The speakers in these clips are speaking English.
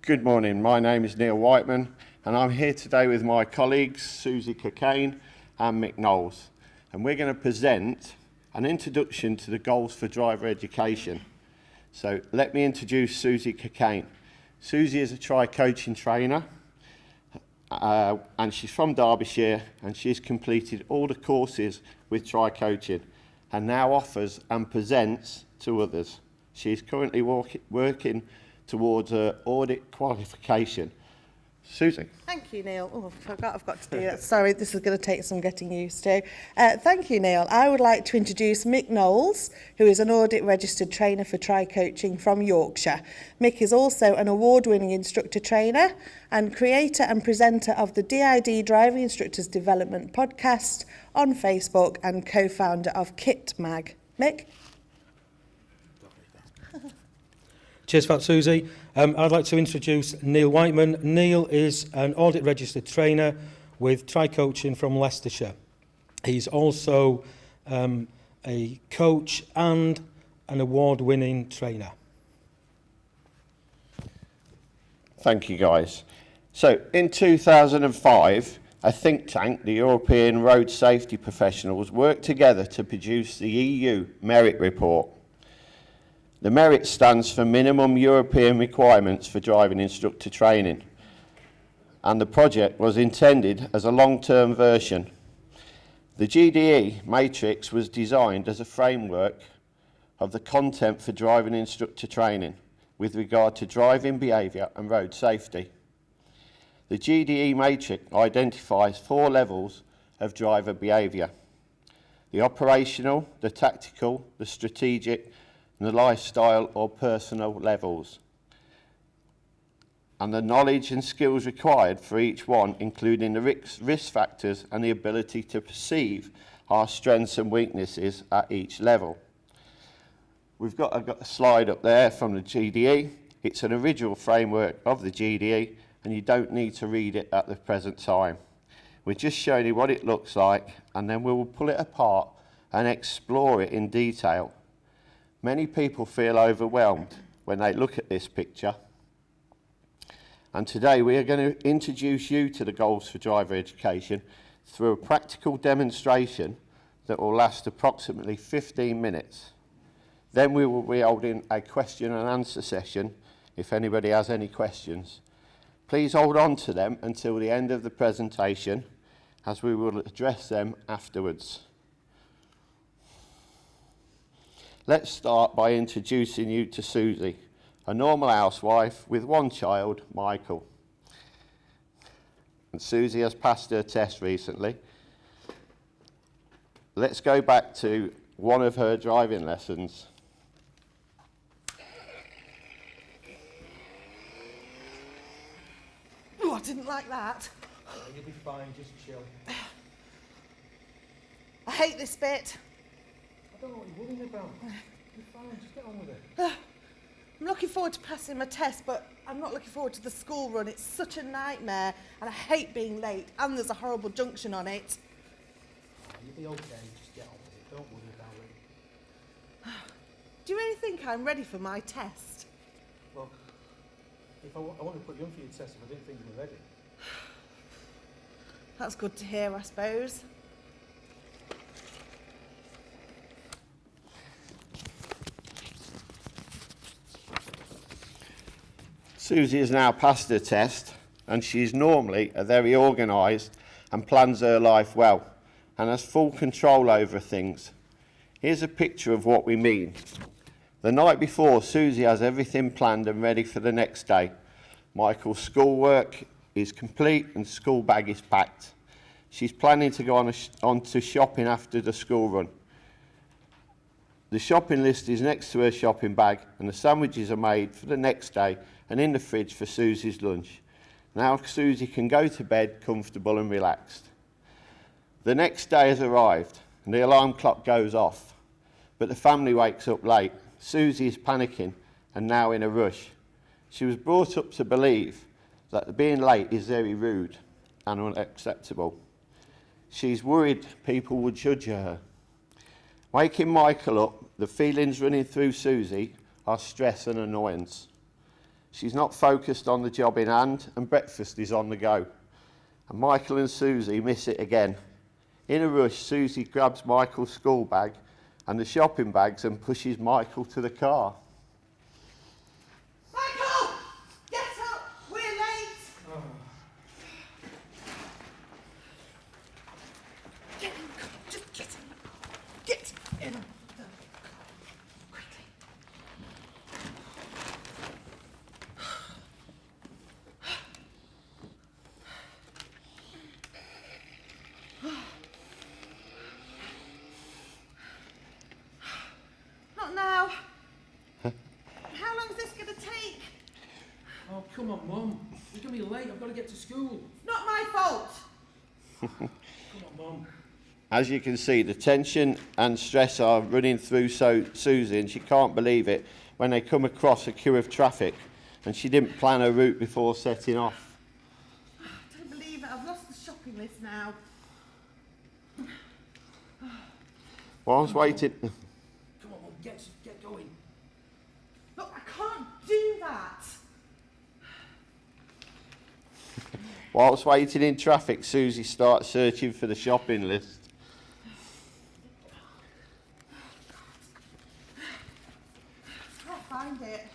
Good morning, my name is Neil Wightman and I'm here today with my colleagues Susie Cokayne and Mick Knowles, and we're going to present an introduction to the goals for driver education. So let me introduce Susie Cokayne. Susie is a tri-coaching trainer and she's from Derbyshire, and she's completed all the courses with tri-coaching and now offers and presents to others. She's currently working towards her audit qualification. Susie. Thank you, Neil. Oh, I forgot I've got to do that. Sorry, this is going to take some getting used to. Thank you, Neil. I would like to introduce Mick Knowles, who is an audit registered trainer for tri-coaching from Yorkshire. Mick is also an award-winning instructor trainer and creator and presenter of the DID Driving Instructors Development podcast on Facebook and co-founder of Kit Mag. Mick? Cheers for that, Susie. I'd like to introduce Neil Wightman. Neil is an audit registered trainer with tri-coaching from Leicestershire. He's also a coach and an award-winning trainer. Thank you, guys. So in 2005, a think tank, the European Road Safety Professionals, worked together to produce the EU Merit Report. The Merit stands for Minimum European Requirements for Driving Instructor Training, and the project was intended as a long-term version. The Gde Matrix was designed as a framework of the content for driving instructor training with regard to driving behaviour and road safety. The Gde Matrix identifies 4 levels of driver behaviour: the operational, the tactical, the strategic, and the lifestyle or personal levels, and the knowledge and skills required for each one, including the risk factors and the ability to perceive our strengths and weaknesses at each level. I've got a slide up there from the Gde. It's an original framework of the Gde, and you don't need to read it at the present time. We're just showing you what it looks like, and then we will pull it apart and explore it in detail. Many people feel overwhelmed when they look at this picture, and today we are going to introduce you to the goals for driver education through a practical demonstration that will last approximately 15 minutes. Then we will be holding a question and answer session if anybody has any questions. Please hold on to them until the end of the presentation, as we will address them afterwards. Let's start by introducing you to Susie, a normal housewife with 1 child, Michael. And Susie has passed her test recently. Let's go back to one of her driving lessons. Oh, I didn't like that. You'll be fine, just chill. I hate this bit. I don't know what you're worrying about. You're fine, just get on with it. I'm looking forward to passing my test, but I'm not looking forward to the school run. It's such a nightmare, and I hate being late, and there's a horrible junction on it. You'll be okay, just get on with it. Don't worry about it. Do you really think I'm ready for my test? Well, if I want to put you in for your test if I didn't think you were ready. That's good to hear, I suppose. Susie has now passed her test, and she's normally very organised and plans her life well and has full control over things. Here's a picture of what we mean. The night before, Susie has everything planned and ready for the next day. Michael's schoolwork is complete and school bag is packed. She's planning to go on to shopping after the school run. The shopping list is next to her shopping bag, and the sandwiches are made for the next day and in the fridge for Susie's lunch. Now Susie can go to bed comfortable and relaxed. The next day has arrived and the alarm clock goes off, but the family wakes up late. Susie is panicking and now in a rush. She was brought up to believe that being late is very rude and unacceptable. She's worried people would judge her. Waking Michael up, the feelings running through Susie are stress and annoyance. She's not focused on the job in hand, and breakfast is on the go. And Michael and Susie miss it again. In a rush, Susie grabs Michael's school bag and the shopping bags and pushes Michael to the car. Michael! Get up! We're late! Oh. Get in, come on, just get in. Get in. Quickly. Not now. How long is this going to take? Oh, come on, Mum. We're going to be late. I've got to get to school. Not my fault. Come on, Mum. As you can see, the tension and stress are running through Susie, and she can't believe it when they come across a queue of traffic and she didn't plan her route before setting off. I don't believe it. I've lost the shopping list now. Whilst waiting, Come on, Mum. Get going. Look, I can't do that. whilst waiting in traffic, Susie starts searching for the shopping list. I can't find it.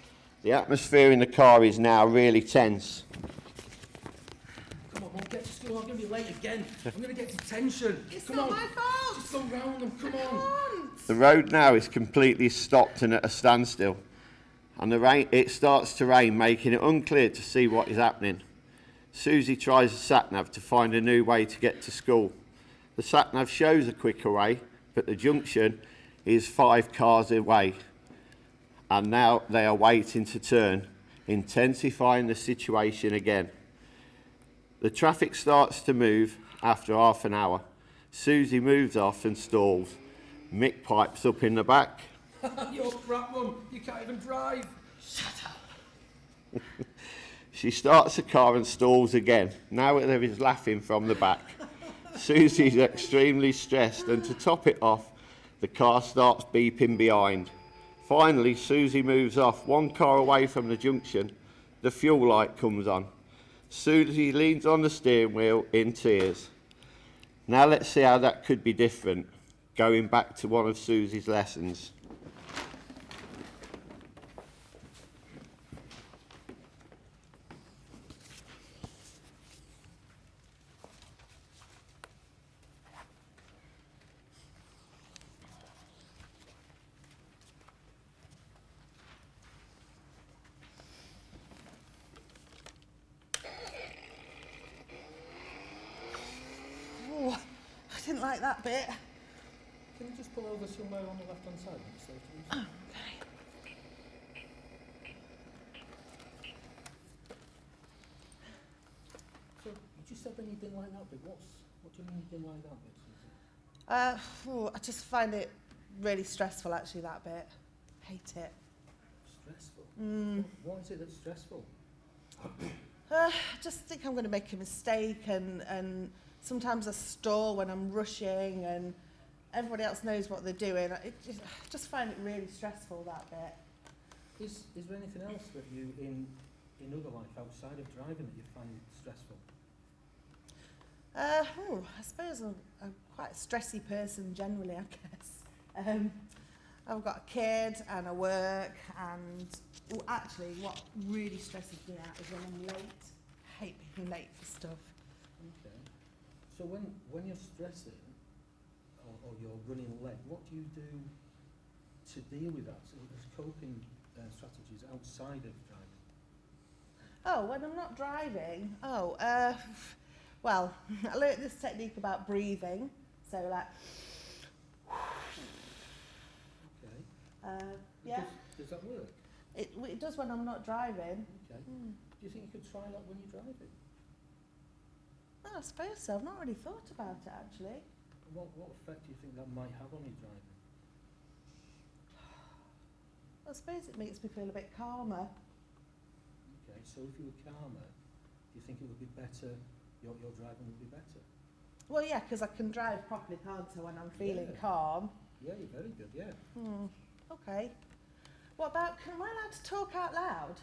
The atmosphere in the car is now really tense. Come on, Mum. Get to school. I'm going to be late again. I'm going to get detention. It's Come not on. my fault. Just go round them. Come I on. can't. The road now is completely stopped and at a standstill, and it starts to rain, making it unclear to see what is happening. Susie tries the sat-nav to find a new way to get to school. The sat-nav shows a quicker way, but the junction is 5 cars away, and now they are waiting to turn, intensifying the situation again. The traffic starts to move after half an hour. Susie moves off and stalls. Mick pipes up in the back. You're crap, Mum. You can't even drive. Shut up. She starts the car and stalls again. Now there is laughing from the back. Susie's extremely stressed, and to top it off, the car starts beeping behind. Finally, Susie moves off 1 car away from the junction. The fuel light comes on. Susie leans on the steering wheel in tears. Now let's see how that could be different, going back to one of Susie's lessons. Oh, I didn't like that bit. Can you just pull over somewhere on the left-hand side? Okay. So, you just said then you didn't like that bit. What do you mean you didn't like that bit, Susie? I just find it really stressful, actually, that bit. Hate it. Stressful? Mm. What is it that's stressful? I just think I'm going to make a mistake, and sometimes I stall when I'm rushing, and everybody else knows what they're doing. I just find it really stressful, that bit. Is there anything else that you, in other life outside of driving, that you find stressful? I suppose I'm quite a stressy person generally, I guess. I've got a kid and I work, and actually what really stresses me out is when I'm late. I hate being late for stuff. Okay. So when you're stressing or you're running late, what do you do to deal with that? So there's coping strategies outside of driving. Oh, when I'm not driving? Well, I learnt this technique about breathing. So like, Okay. yeah, Does that work? it does when I'm not driving. Okay. Do you think you could try that when you're driving? Oh, I suppose so. I've not really thought about it, actually. What effect do you think that might have on your driving? I suppose it makes me feel a bit calmer. Okay, so if you were calmer, do you think it would be better, your driving would be better? Well, yeah, because I can drive properly, can't I, when I'm feeling Yeah. calm. Yeah, you're very good, yeah. Okay. What about, am I allowed to talk out loud?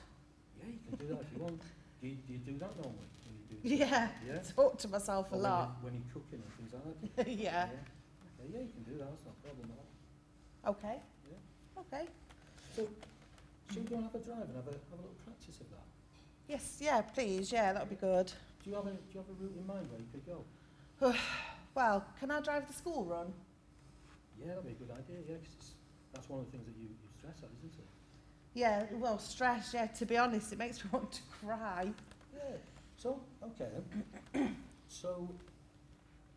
Yeah, you can do that if you want. Do you do that normally? When you do Yeah, Yeah? talk to myself a Or lot. When you're cooking and things like that? Yeah. Okay, yeah, you can do that. That's not a problem at all. Okay. Yeah. Okay. So, should we go and have a drive and have a little practice of that? Yes, yeah, please, yeah, that would be good. Do you have a route in mind where you could go? Well, can I drive the school run? Yeah, that'd be a good idea, yeah, 'cause that's one of the things that you stress at, isn't it? Yeah, well, stress, yeah, to be honest, it makes me want to cry. Yeah. So, okay then. So,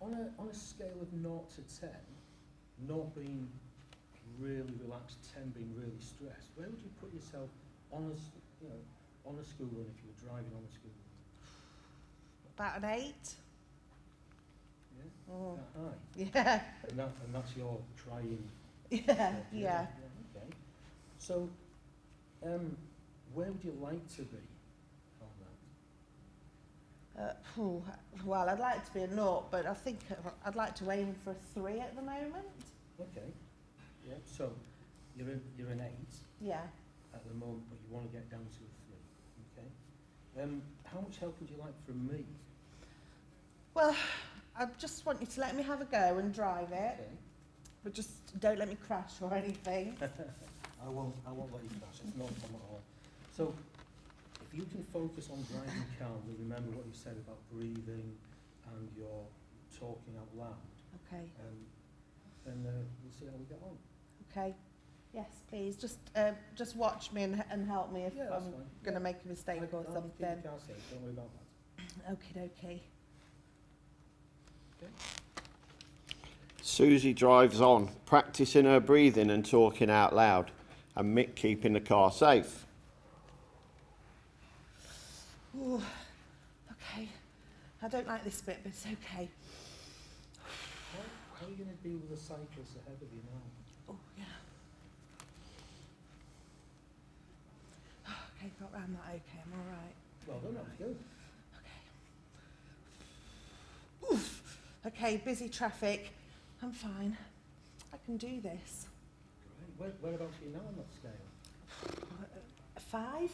on a scale of 0 to 10, 0 being really relaxed, 10 being really stressed, where would you put yourself on on a school run if you were driving on a school run? About an 8? Yeah? Oh. That high? Yeah, And that's your trying. yeah. Okay. So, where would you like to be on that? Well, I'd like to be a 0, but I think I'd like to aim for a 3 at the moment. Okay. Yeah. So, you're an 8 Yeah. at the moment, but you want to get down to a 3. Okay. How much help would you like from me? Well, I just want you to let me have a go and drive it, Okay. but just don't let me crash or anything. I won't let you crash. It's no problem at all. So, if you can focus on driving calmly, remember what you said about breathing and your talking out loud, Okay, then we'll see how we get on. okay. Yes, please. Just watch me and help me if Yeah, that's I'm fine. going to Yeah. make a mistake or I'll keep something. the car safe. Don't worry about that. Okie dokie. Okay. Susie drives on, practicing her breathing and talking out loud, and Mick keeping the car safe. Ooh, okay. I don't like this bit, but it's okay. How are you going to deal with the cyclists ahead of you now? Oh, yeah. Okay, got round that okay, I'm all right. Well done, that was good. Okay. Oof. Okay, busy traffic. I'm fine. I can do this. Great. Whereabouts are you now on that scale? 5?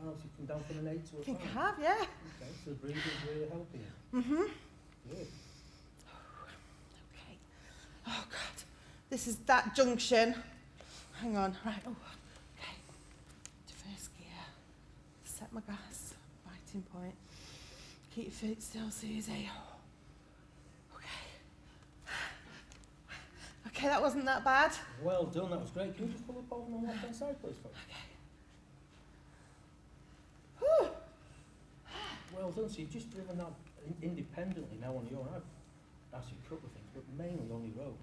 Oh, so you come down from an 8 to a I think 5? I have, yeah. Okay, so the breathing's really helping you. Mm-hmm. Good. Okay. Oh, God. This is that junction. Hang on. Right. Oh, okay. To first gear. Set my gas. Biting point. Keep your feet still, Susie. Okay. Okay, that wasn't that bad. Well done, that was great. Can you just pull up over on the left-hand side, please, folks? Okay. Whew. Well done. So you've just driven that independently now on your own. I've asked you a couple of things, but mainly on your own.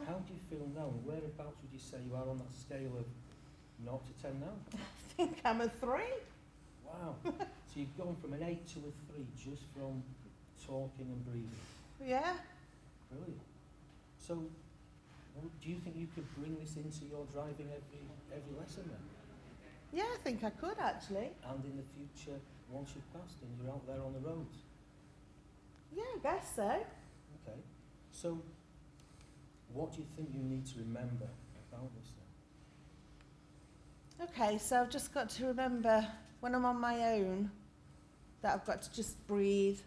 How do you feel now, and whereabouts would you say you are on that scale of 0 to 10 now? I think I'm a 3. Wow. So you've gone from an 8 to a 3 just from talking and breathing. Yeah. Brilliant. So, do you think you could bring this into your driving every lesson then? Yeah, I think I could actually. And in the future, once you've passed and you're out there on the roads? Yeah, I guess so. Okay. So, what do you think you need to remember about this then? Okay, so I've just got to remember when I'm on my own that I've got to just breathe,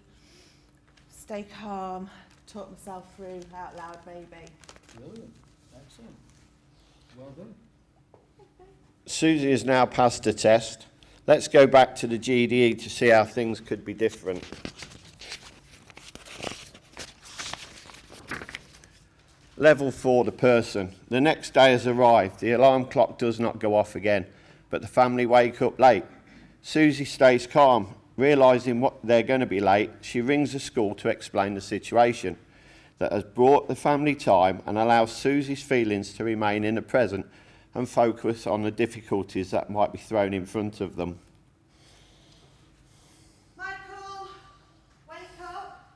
stay calm, talk myself through out loud maybe. Brilliant. Excellent. Well done. Susie has now passed the test. Let's go back to the GDE to see how things could be different. Level 4, the person. The next day has arrived. The alarm clock does not go off again, but the family wake up late. Susie stays calm. Realising what they're going to be late, she rings the school to explain the situation that has brought the family time and allows Susie's feelings to remain in the present and focus on the difficulties that might be thrown in front of them. Michael, wake up.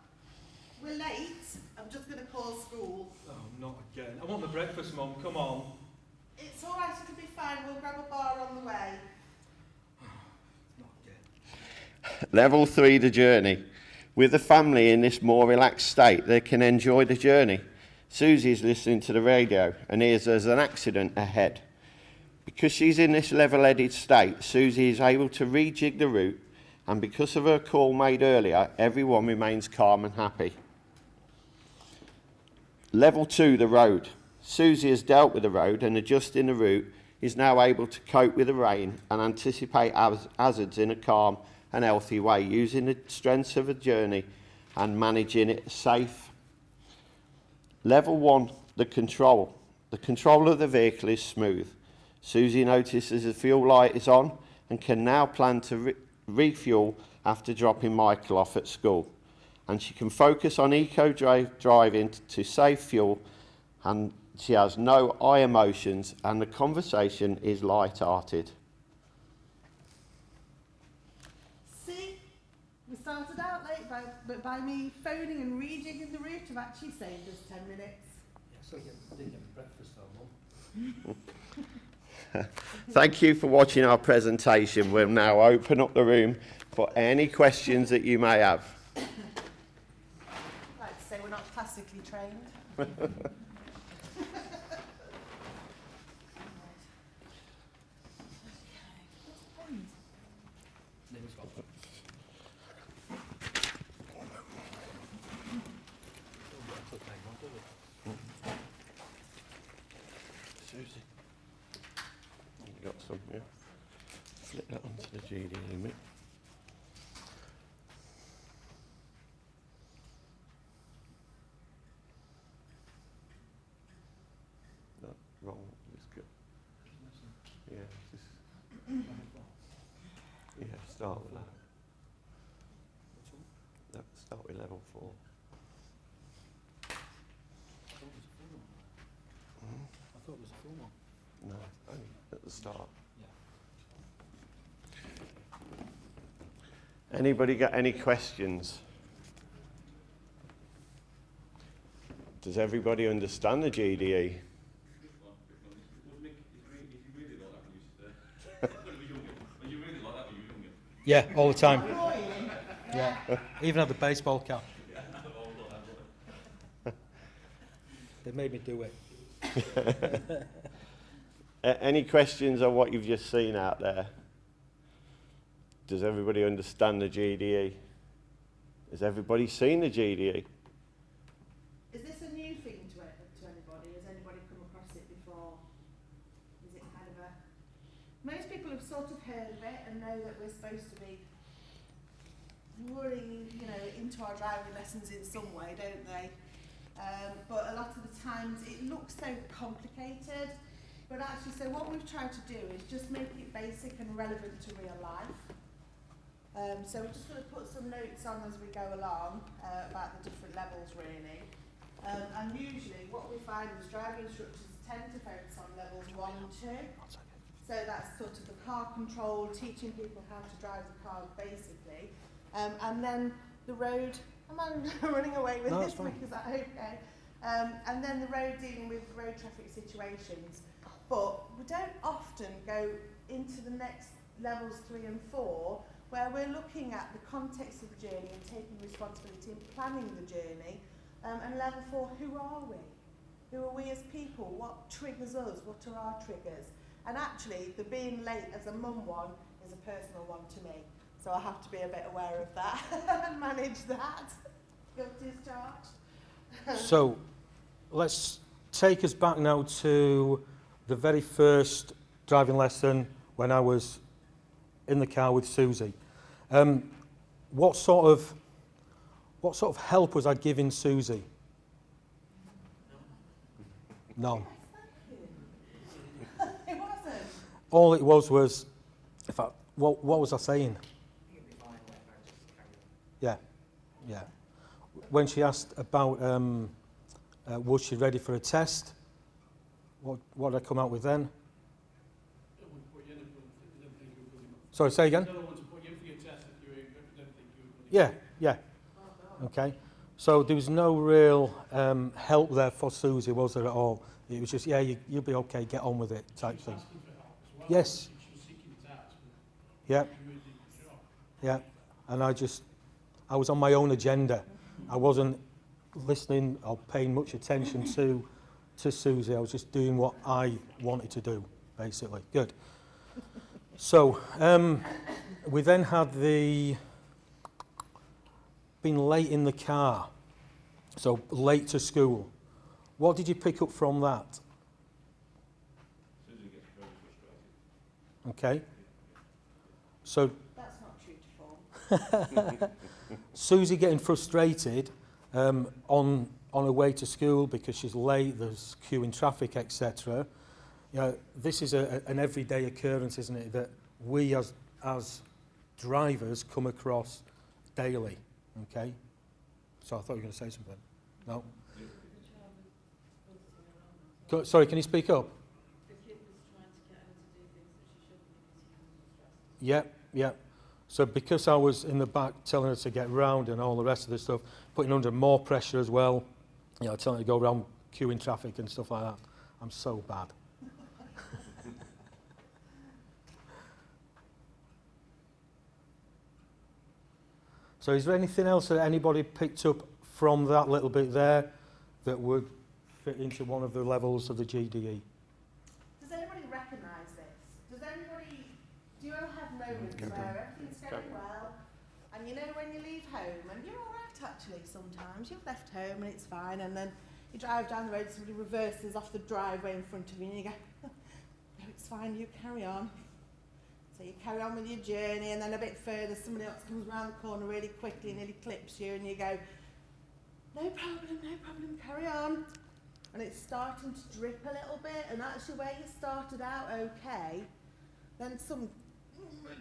We're late. I'm just going to call school. Oh, not again. I want the breakfast, Mum. Come on. It's all right, it'll be fine. We'll grab a bar on the way. Not again. Level 3, the journey. With the family in this more relaxed state, they can enjoy the journey. Susie's listening to the radio and hears there's an accident ahead. Because she's in this level-headed state, Susie is able to rejig the route, and because of her call made earlier, everyone remains calm and happy. Level 2, the road. Susie has dealt with the road and adjusting the route is now able to cope with the rain and anticipate hazards in a calm and healthy way, using the strengths of the journey and managing it safe. Level 1, the control. The control of the vehicle is smooth. Susie notices the fuel light is on and can now plan to refuel after dropping Michael off at school. And she can focus on driving to save fuel, and she has no eye emotions and the conversation is light-hearted. See, we started out late, but by me phoning and rejigging the route, I've actually saved us 10 minutes. So you didn't get breakfast though, Mum. Thank you for watching our presentation. We'll now open up the room for any questions that you may have. I'd like to say we're not classically trained. Susie, you got some, yeah? Flip that onto the GDE, Mick. No, wrong, it's good. Yeah, start with that. No, start with level 4. I thought it was a full one. No, only at the start. Yeah. Anybody got any questions? Does everybody understand the GDE? Yeah, all the time. Yeah, even had the baseball cap. They made me do it. Any questions on what you've just seen out there? Does everybody understand the GDE? Has everybody seen the GDE? Is this a new thing to anybody? Has anybody come across it before? Is it kind of a... Most people have sort of heard of it and know that we're supposed to be worrying, into our driving lessons in some way, don't they? But a lot of the times it looks so complicated. But actually, so what we've tried to do is just make it basic and relevant to real life. So we're just going to put some notes on as we go along about the different levels, really. And usually what we find is driving instructors tend to focus on levels 1 and 2. So that's sort of the car control, teaching people how to drive the car, basically. And then the road... Am I running away with this? Is that okay? And then the road, dealing with road traffic situations. But we don't often go into the next levels 3 and 4, where we're looking at the context of the journey and taking responsibility and planning the journey. And level 4, who are we? Who are we as people? What triggers us? What are our triggers? And actually, the being late as a mum one is a personal one to me. So I have to be a bit aware of that and manage that. Guilty as charged. So let's take us back now to the very first driving lesson when I was in the car with Susie. What sort of help was I giving Susie? None. It wasn't. All it was, in fact, what was I saying? Yeah. When she asked about was she ready for a test, what did I come out with then? Sorry, say again? Yeah. Okay. So there was no real help there for Susie, was there at all? It was just, yeah, you'll be okay, get on with it type thing. Yes. Yeah. And I I was on my own agenda. I wasn't listening or paying much attention to Susie. I was just doing what I wanted to do, basically. Good. So we then had being late in the car, so late to school. What did you pick up from that? Susie gets very frustrated. Okay. So That's not true to form. Susie getting frustrated on her way to school because she's late, there's queue in traffic, etc. You know, this is an everyday occurrence, isn't it, that we as drivers come across daily. Okay? So I thought you were going to say something. No? Sorry, can you speak up? The kid was trying to get her to do things that she shouldn't because he was stressed. Yeah. So because I was in the back telling her to get round and all the rest of the stuff, putting her under more pressure as well, you know, telling her to go around queuing traffic and stuff like that. I'm so bad. So is there anything else that anybody picked up from that little bit there that would fit into one of the levels of the GDE? Does anybody recognise this? Do you ever have moments where everything's going well, and you know when you leave home, and you're all right actually sometimes, you've left home and it's fine, and then you drive down the road, somebody reverses off the driveway in front of you, and you go, no, it's fine, you carry on. So you carry on with your journey, and then a bit further, somebody else comes around the corner really quickly and nearly clips you, and you go, no problem, carry on. And it's starting to drip a little bit, and actually where you started out okay, then some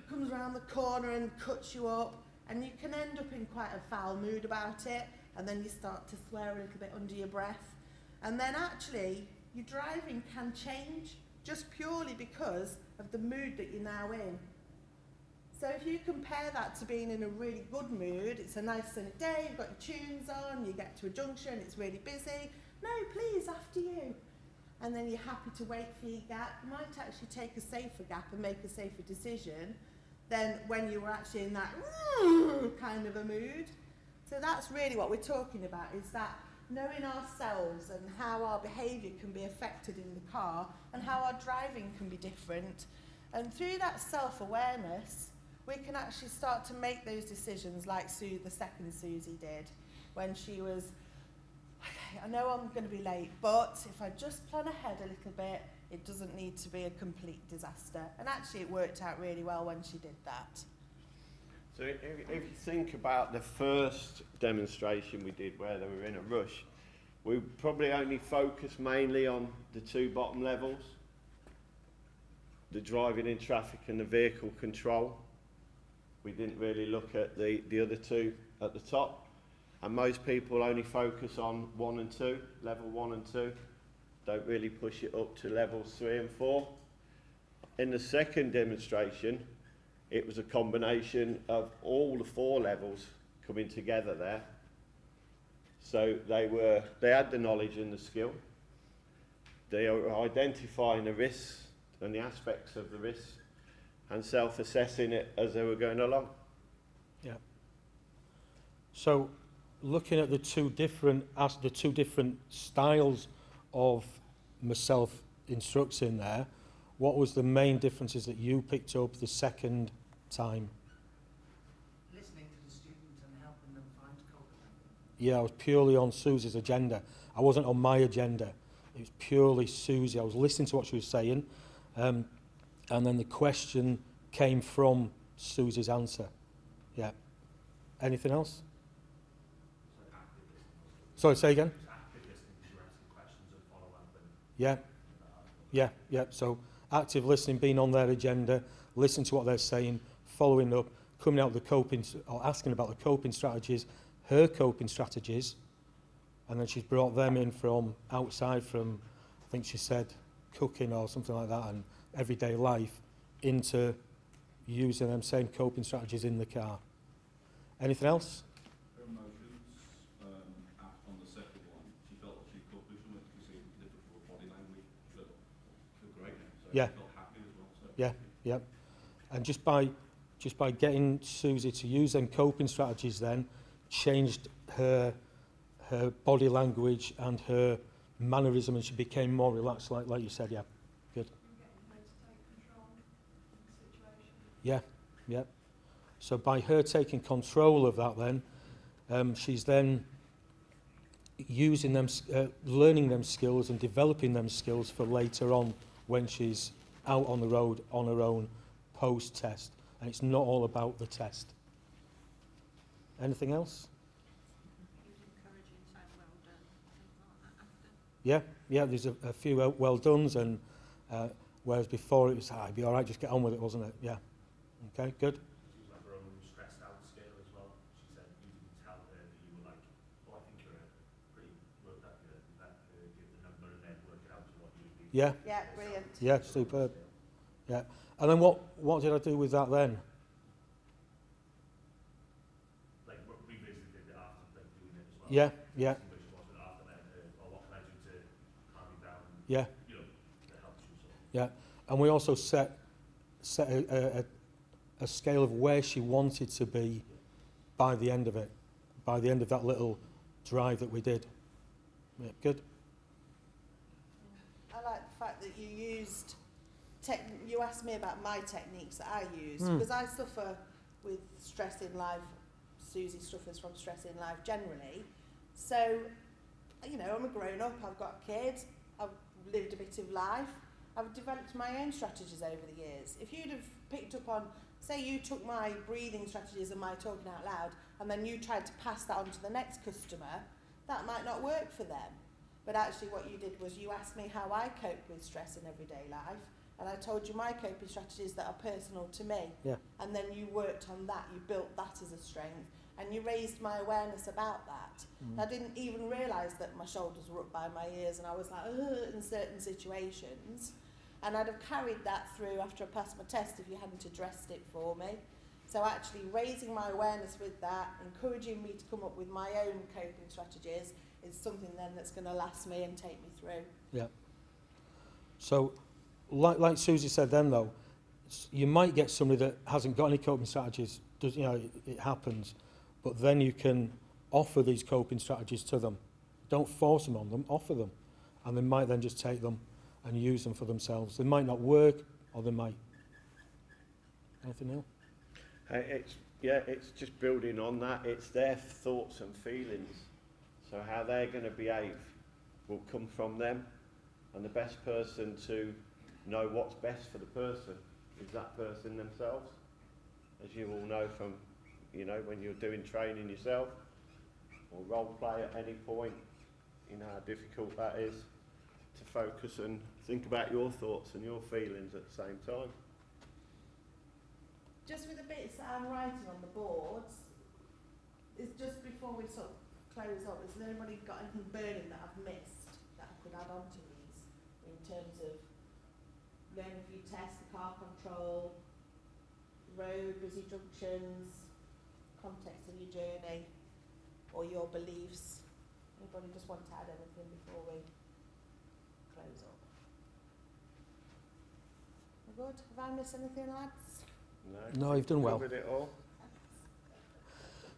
comes around the corner and cuts you up, and you can end up in quite a foul mood about it, and then you start to swear a little bit under your breath. And then actually, your driving can change just purely because of the mood that you're now in. So if you compare that to being in a really good mood, it's a nice sunny day, you've got your tunes on, you get to a junction, it's really busy, no, please, after you. And then you're happy to wait for your gap. You might actually take a safer gap and make a safer decision than when you were actually in that kind of a mood. So that's really what we're talking about, is that knowing ourselves and how our behaviour can be affected in the car and how our driving can be different. And through that self-awareness, we can actually start to make those decisions like the second Susie did when she was, okay, I know I'm going to be late, but if I just plan ahead a little bit, it doesn't need to be a complete disaster. And actually it worked out really well when she did that. So if you think about the first demonstration we did where they were in a rush, we probably only focused mainly on the two bottom levels, the driving in traffic and the vehicle control. We didn't really look at the other two at the top. And most people only focus on 1 and 2, level 1 and 2. Don't really push it up to levels 3 and 4. In the second demonstration, it was a combination of all the 4 levels coming together there. So they had the knowledge and the skill. They were identifying the risks and the aspects of the risks and self-assessing it as they were going along. Yeah. So looking at the two different styles of myself instructing there, what was the main differences that you picked up the second time? Listening to the students and helping them find Cokayne. Yeah, I was purely on Susie's agenda. I wasn't on my agenda. It was purely Susie. I was listening to what she was saying, and then the question came from Susie's answer. Yeah. Anything else? Sorry, say again? Yeah. So active listening, being on their agenda, listening to what they're saying, following up, coming out with the coping, or asking about the coping strategies, her coping strategies, and then she's brought them in from outside, from, I think she said, cooking or something like that, and everyday life, into using them same coping strategies in the car. Anything else? Her emotions, on the second one, she felt that she could do something because she did it for body language. She felt great. So Yeah. she felt happy as well. So. Yeah. And just by just by getting Susie to use them coping strategies then, changed her body language and her mannerism, and she became more relaxed, like you said. Yeah, good. Yeah, yeah. So by her taking control of that then, she's then using them, learning them skills and developing them skills for later on when she's out on the road on her own post-test. And it's not all about the test. Anything else? Yeah, yeah, there's a few well dones, and whereas before it was, it'd be all right, just get on with it, wasn't it? Yeah. Okay, good. She was like her own stressed out scale as well. She said you didn't tell her that you were like, oh, I think you're pretty worked up here. Let her give the number and then work it out to what you would be. Yeah. Yeah, brilliant. Yeah, superb. Yeah. And then what did I do with that then? Like revisited it after like doing it as well. Yeah, yeah. Where she wasn't after then, or what can I do to calm you down? Yeah. You know, that helps you sort of. Yeah. And we also set a scale of where she wanted to be by the end of it, by the end of that little drive that we did. Yeah, good. I like the fact that you used, you asked me about my techniques that I use, because I suffer with stress in life. Susie suffers from stress in life generally. So, you know, I'm a grown up, I've got a kid, I've lived a bit of life, I've developed my own strategies over the years. If you'd have picked up on, say you took my breathing strategies and my talking out loud, and then you tried to pass that on to the next customer, that might not work for them. But actually what you did was you asked me how I cope with stress in everyday life, and I told you my coping strategies that are personal to me. Yeah. And then you worked on that, you built that as a strength, and you raised my awareness about that. I didn't even realise that my shoulders were up by my ears and I was like, ugh, in certain situations. And I'd have carried that through after I passed my test if you hadn't addressed it for me. So actually raising my awareness with that, encouraging me to come up with my own coping strategies is something then that's going to last me and take me through. Yeah. So, like Susie said then though, you might get somebody that hasn't got any coping strategies, you know, it happens, but then you can offer these coping strategies to them. Don't force them on them, offer them. And they might then just take them and use them for themselves. They might not work, or they might. Anything else? It's just building on that. It's their thoughts and feelings. So how they're going to behave will come from them. And the best person to know what's best for the person is that person themselves. As you all know from, you know, when you're doing training yourself or role play at any point, you know how difficult that is to focus and think about your thoughts and your feelings at the same time. Just with the bits that I'm writing on the boards, it's just before we sort of close up, has anybody got anything burning that I've missed that I could add on to these in terms of learning for your test, the car control, road, busy junctions, context of your journey, or your beliefs? Anybody just want to add anything before we close up? We're good? Have I missed anything, lads? No, you've done well. Covered it all.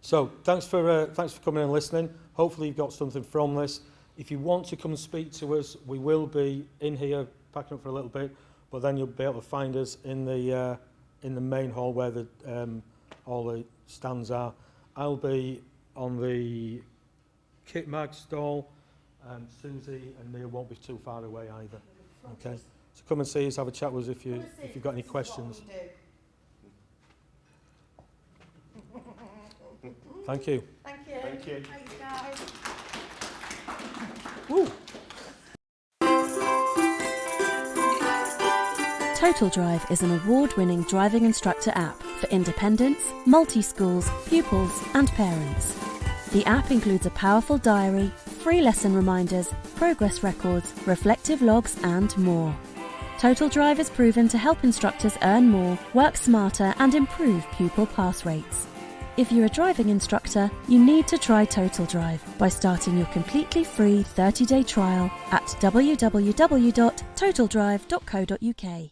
So thanks for coming and listening. Hopefully you've got something from this. If you want to come and speak to us, we will be in here packing up for a little bit, but then you'll be able to find us in the main hall where the all the stands are. I'll be on the kit mag stall, and Susie and Neil won't be too far away either. Okay, so come and see us, have a chat with us if you've got any questions. Thank you. Thank you. Thank you. Thanks, guys. Woo. Total Drive is an award-winning driving instructor app for independents, multi-schools, pupils and parents. The app includes a powerful diary, free lesson reminders, progress records, reflective logs and more. Total Drive is proven to help instructors earn more, work smarter and improve pupil pass rates. If you're a driving instructor, you need to try Total Drive by starting your completely free 30-day trial at www.totaldrive.co.uk.